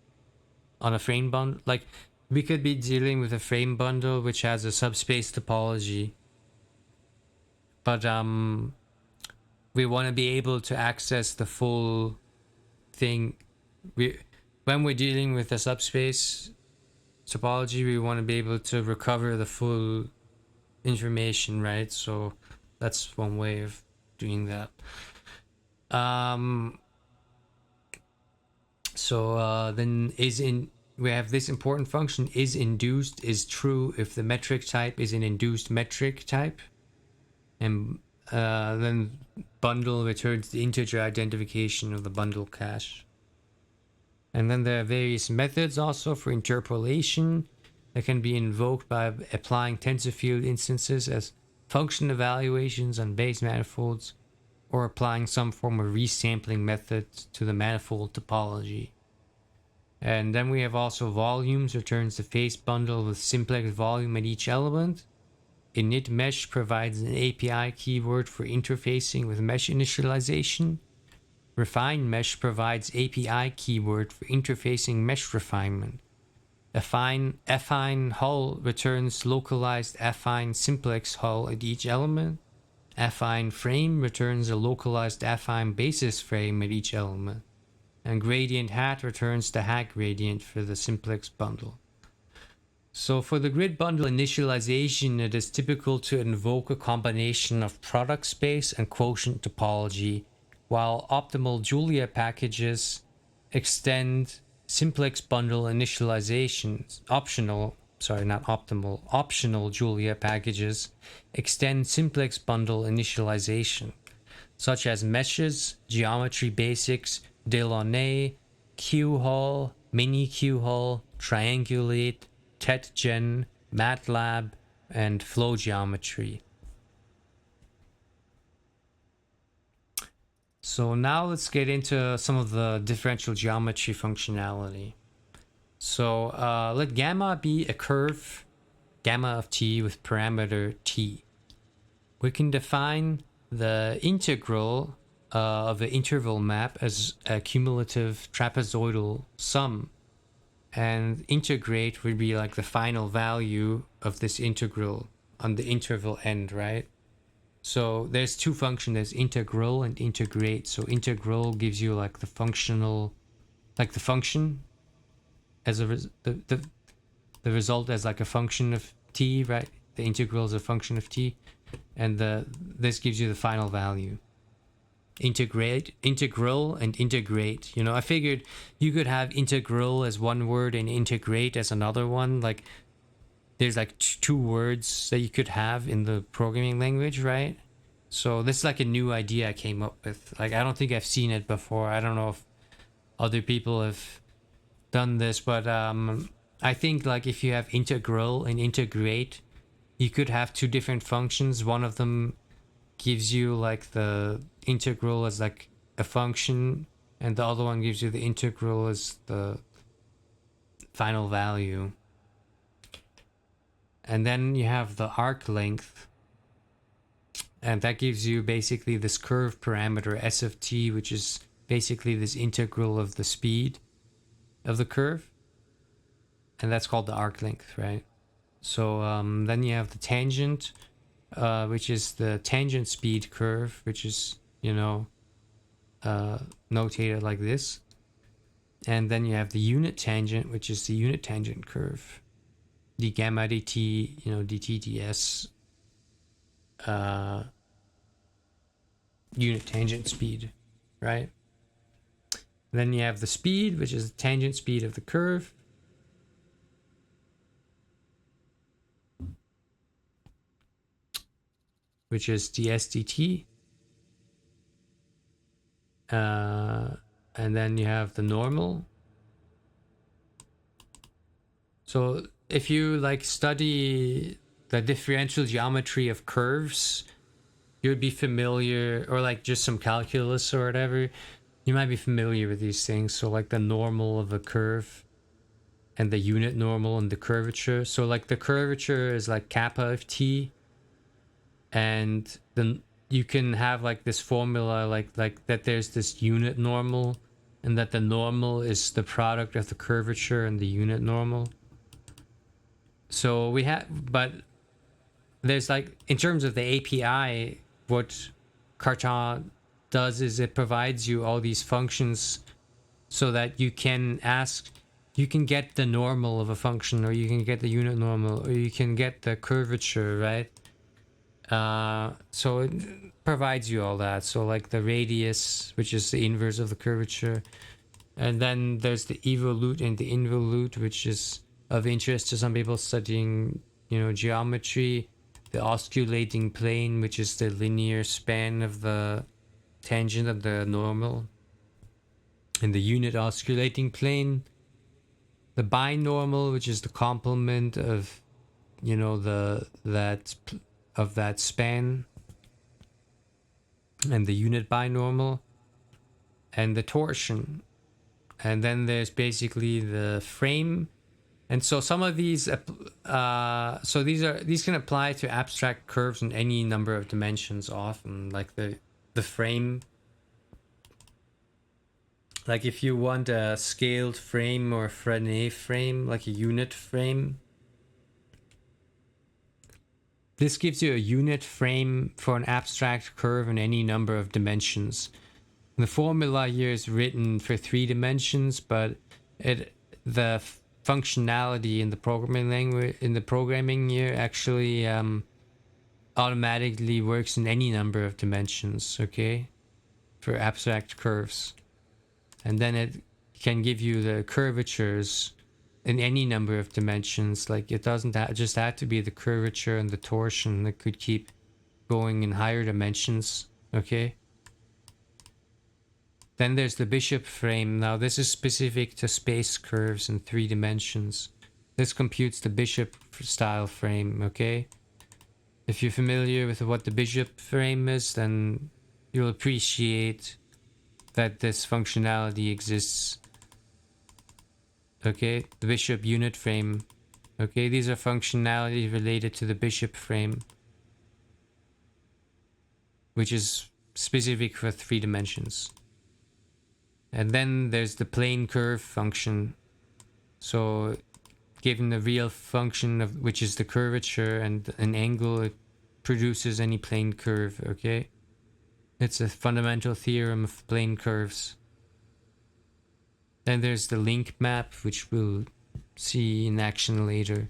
on a frame bundle. Like we could be dealing with a frame bundle which has a subspace topology, but we want to be able to access the full thing. When we're dealing with a subspace topology, we want to be able to recover the full information, right? So that's one way of doing that. Then we have this important function is induced is true if the metric type is an induced metric type, and then bundle returns the integer identification of the bundle cache. And then there are various methods also for interpolation that can be invoked by applying TensorField instances as function evaluations on base manifolds, or applying some form of resampling method to the manifold topology. And then we have also volumes, returns the face bundle with simplex volume at each element. Init mesh provides an API keyword for interfacing with mesh initialization. Refine mesh provides API keyword for interfacing mesh refinement. Affine hull returns localized affine simplex hull at each element. Affine frame returns a localized affine basis frame at each element. And gradient hat returns the hat gradient for the simplex bundle. So for the grid bundle initialization, it is typical to invoke a combination of product space and quotient topology, while optimal Julia packages extend simplex bundle initializations. Optional Julia packages extend simplex bundle initialization, such as meshes, geometry basics, Delaunay, QHull, mini QHull, triangulate, TetGen, MATLAB, and flow geometry. So now let's get into some of the differential geometry functionality. So let gamma be a curve, gamma of t with parameter t. We can define the integral of the interval map as a cumulative trapezoidal sum, and integrate would be like the final value of this integral on the interval end, right? So there's two functions, there's integral and integrate. So integral gives you like the functional, like the function as a the result as like a function of t, right? The integral is a function of t, and this gives you the final value. Integral and integrate. You know, I figured you could have integral as one word and integrate as another one. Like there's like two words that you could have in the programming language, right? So this is like a new idea I came up with. Like I don't think I've seen it before. I don't know if other people have done this, but I think like if you have integral and integrate, you could have two different functions. One of them gives you like the integral as like a function, and the other one gives you the integral as the final value. And then you have the arc length, and that gives you basically this curve parameter s of t, which is basically this integral of the speed of the curve, and that's called the arc length, right? So then you have the tangent, which is the tangent speed curve, which is, you know, notated like this. And then you have the unit tangent, which is the unit tangent curve, the gamma dt, you know, dt ds unit tangent speed, right? Then you have the speed, which is the tangent speed of the curve. Which is ds dt. And then you have the normal. So if you like study the differential geometry of curves, you'd be familiar, or like just some calculus or whatever, you might be familiar with these things. So like the normal of a curve and the unit normal and the curvature. So like the curvature is like kappa of t, and then you can have like this formula like that there's this unit normal, and that the normal is the product of the curvature and the unit normal. So we have, but there's like, in terms of the API, what Cartan does is it provides you all these functions so that you can get the normal of a function, or you can get the unit normal, or you can get the curvature, right? So it provides you all that. So like the radius, which is the inverse of the curvature, and then there's the evolute and the involute, which is of interest to some people studying, geometry. The osculating plane, which is the linear span of the tangent of the normal, and the unit osculating plane. The binormal, which is the complement of, that span, and the unit binormal, and the torsion. And then there's basically the frame. And so some of these, these can apply to abstract curves in any number of dimensions often, like the frame. Like if you want a scaled frame or a Frenet frame, like a unit frame, this gives you a unit frame for an abstract curve in any number of dimensions. The formula here is written for 3 dimensions, but the functionality in the programming language, in the programming here, actually automatically works in any number of dimensions, okay, for abstract curves. And then it can give you the curvatures in any number of dimensions. Like it doesn't just have to be the curvature and the torsion. It could keep going in higher dimensions, okay? Then there's the Bishop frame. Now this is specific to space curves in 3 dimensions. This computes the Bishop style frame, okay? If you're familiar with what the Bishop frame is, then you'll appreciate that this functionality exists. Okay, the Bishop unit frame. Okay, these are functionality related to the Bishop frame, which is specific for 3 dimensions. And then there's the plane curve function. So given the real function of which is the curvature and an angle, it produces any plane curve, okay? It's a fundamental theorem of plane curves. Then there's the link map, which we'll see in action later.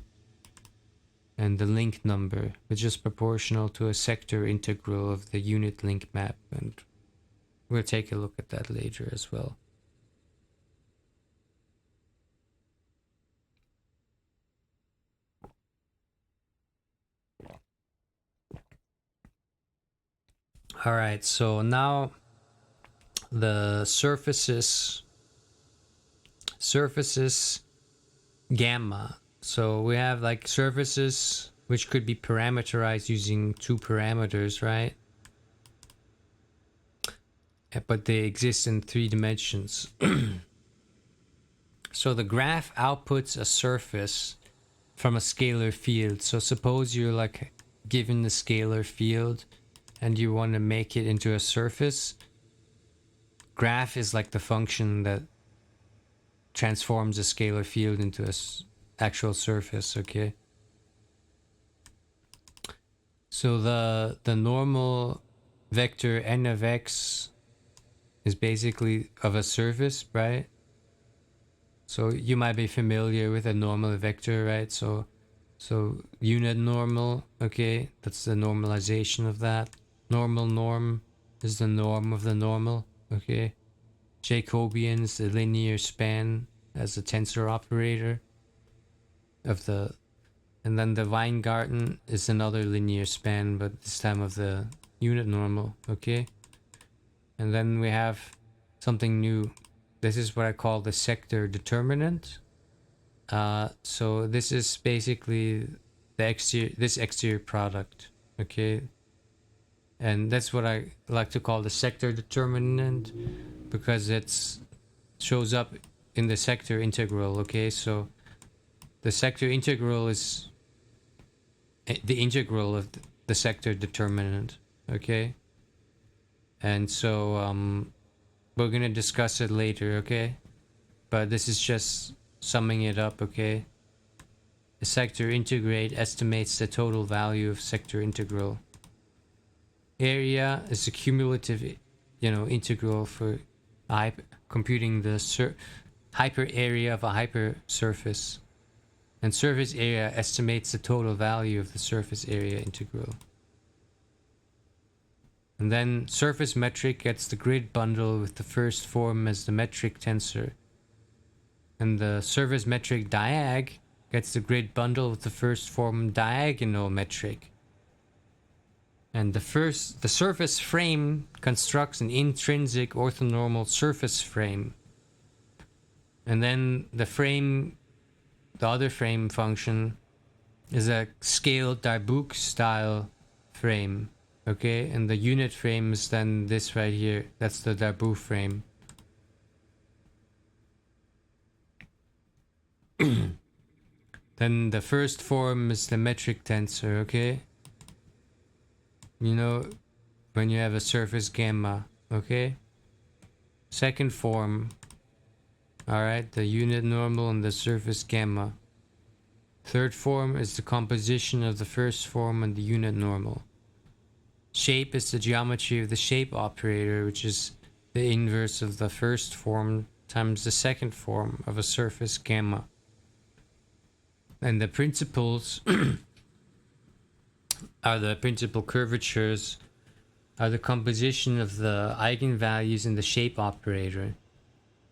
And the link number, which is proportional to a sector integral of the unit link map. And we'll take a look at that later as well. All right, so now the surfaces gamma. So we have like surfaces which could be parameterized using 2 parameters, right? But they exist in 3 dimensions. So the graph outputs a surface from a scalar field. So suppose you're like given the scalar field and you want to make it into a surface. Graph is like the function that transforms a scalar field into a actual surface, okay? So the normal vector n of x is basically of a surface, right? So you might be familiar with a normal vector, right? So unit normal, okay, that's the normalization of that. Normal norm is the norm of the normal, okay? Jacobian is the linear span as a tensor operator of the, and then the Weingarten is another linear span, but this time of the unit normal, okay? And then we have something new. This is what I call the sector determinant. So this is basically the exterior product, okay? And that's what I like to call the sector determinant, because it shows up in the sector integral, okay? So the sector integral is the integral of the sector determinant, okay? And so we're gonna discuss it later, okay? But this is just summing it up, okay? The sector integrate estimates the total value of sector integral. Area is a cumulative, integral for computing the hyper area of a hyper surface. And surface area estimates the total value of the surface area integral. And then surface metric gets the grid bundle with the first form as the metric tensor. And the surface metric diag gets the grid bundle with the first form diagonal metric. And the surface frame constructs an intrinsic orthonormal surface frame. And then the other frame function is a scaled Darboux style frame. Okay, and the unit frame is then this right here. That's the Darboux frame. Then the first form is the metric tensor, okay? When you have a surface gamma, okay? Second form, alright, the unit normal and the surface gamma. Third form is the composition of the first form and the unit normal. Shape is the geometry of the shape operator, which is the inverse of the first form times the second form of a surface gamma. And the principles are the principal curvatures, are the composition of the eigenvalues in the shape operator.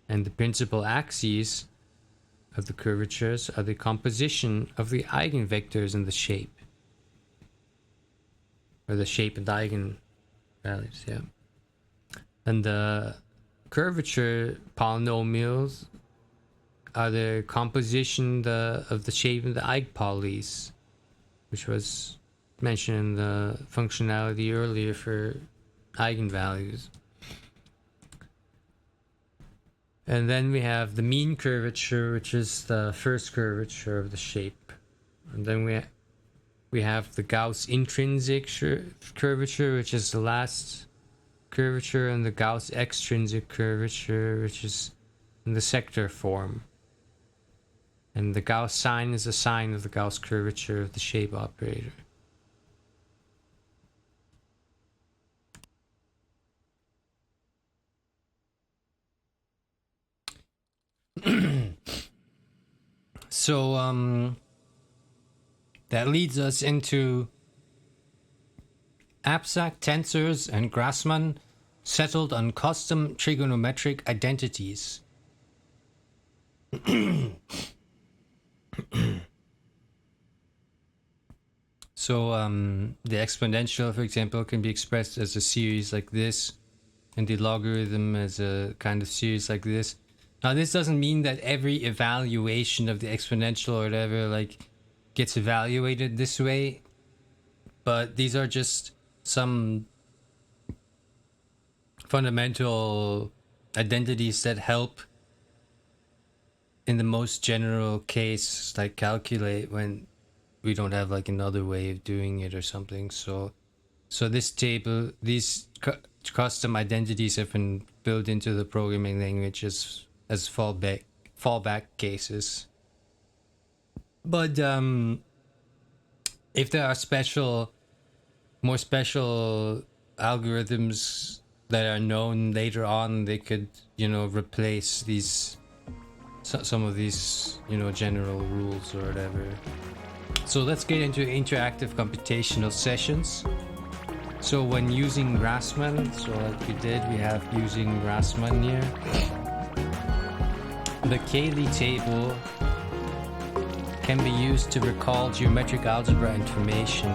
And the principal axes of the curvatures are the composition of the eigenvectors in the shape. Or the shape and the eigenvalues, yeah. And the curvature polynomials are the composition of the shape and the eigenpolys, which was mentioned in the functionality earlier for eigenvalues. And then we have the mean curvature, which is the first curvature of the shape. And then we have the Gauss intrinsic curvature, which is the last curvature, and the Gauss extrinsic curvature, which is in the sector form. And the Gauss sign is a sign of the Gauss curvature of the shape operator. So that leads us into abstract tensors and Grassmann settled on custom trigonometric identities. So the exponential, for example, can be expressed as a series like this, and the logarithm as a kind of series like this. Now, this doesn't mean that every evaluation of the exponential or whatever gets evaluated this way, but these are just some fundamental identities that help in the most general case, calculate when we don't have another way of doing it or something. So this table, these custom identities have been built into the programming language as fallback cases. But if there are more special algorithms that are known later on, they could replace some of these general rules or whatever. So let's get into interactive computational sessions. So when using Grassmann, so like we did, we have using Grassmann here. The Cayley table can be used to recall geometric algebra information.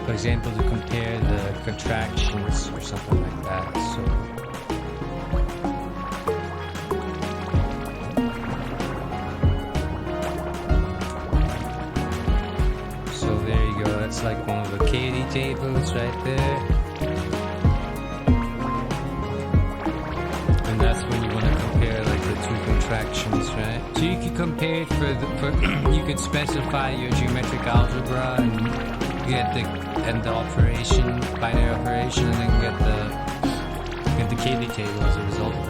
For example, to compare the contractions or something like that. that's like one of the Cayley tables right there. And that's when you want to compare like the two contractions, right? So you could compare it you could specify your geometric algebra and get the operation, binary operation, and then get the Cayley table as a result of